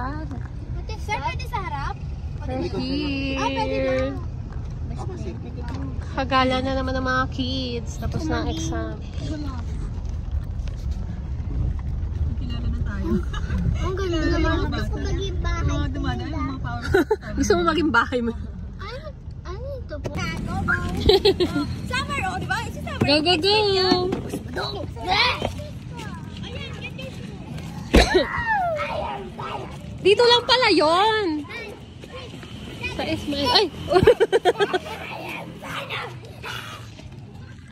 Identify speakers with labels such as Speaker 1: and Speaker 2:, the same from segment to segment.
Speaker 1: Saan?
Speaker 2: Sir, pwede sa harap?
Speaker 1: We're here.
Speaker 2: Pwede na.
Speaker 1: Kagala na naman ng mga kids. Tapos na ang exam.
Speaker 3: Kilala na tayo.
Speaker 2: Ang gano'n naman. Gusto ko maging bahay.
Speaker 3: Mga dumadaan, mga power.
Speaker 1: Gusto mo maging bahay mo?
Speaker 2: Ano ito po? Summer, oh, di ba? Si Summer.
Speaker 1: Go, go, go! Dito lang pala yon. Sa Ismail. Ay!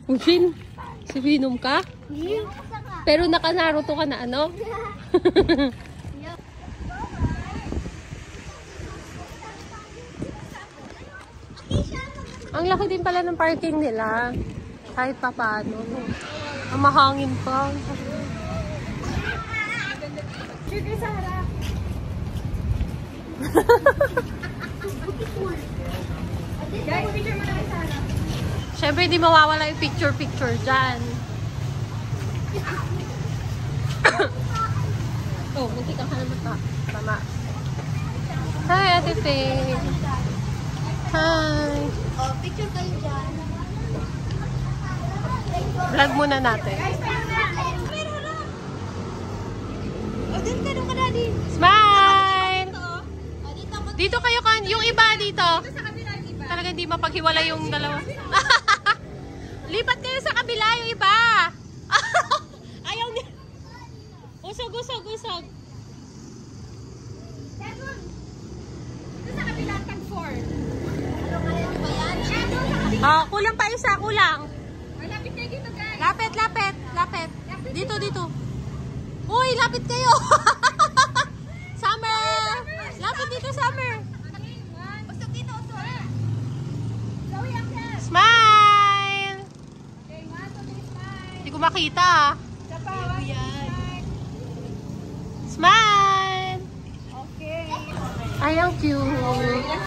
Speaker 1: Ushin, si Venom ka? Pero naka-Naruto ka na ano? Ang laki din pala ng parking nila. Kahit pa paano. Ang mahangin pa.
Speaker 2: Sugar sa harap. Guys, picture mo na sa harap.
Speaker 1: Siyempre, hindi mawawala yung picture-picture dyan. Oh, muntik ang halamat pa. Tama. Hi, Ate Faye. Hi.
Speaker 2: Oh, picture kayo dyan.
Speaker 1: Vlog muna natin.
Speaker 2: O, dun ka nung kadali.
Speaker 1: Smile!
Speaker 2: Dito ako.
Speaker 1: Dito kayo kan, yung iba dito.
Speaker 2: Sa kabila yung iba.
Speaker 1: Talaga hindi mapaghiwala yung dalawa. Lipat kayo sa kabila yung iba. Ayaw niya. Usog, usog, usog.
Speaker 2: Sa kabila, tag 4. Ano kaya ba yan?
Speaker 1: Kulang pa isa, kulang.
Speaker 2: Malapit kayo dito, guys.
Speaker 1: Lapit, lapit, lapit. Dito, dito. Uy, lapit kayo. Summer. Lapit dito, Summer.
Speaker 2: Usog dito, usog. Zoe, akyan.
Speaker 1: Smile.
Speaker 2: Okay, 1, 2, 3, smile.
Speaker 1: Hindi ko makita.
Speaker 2: Isa pa, 1, 2, 3.
Speaker 1: Smile.
Speaker 2: Okay.
Speaker 1: Ay, ang cute.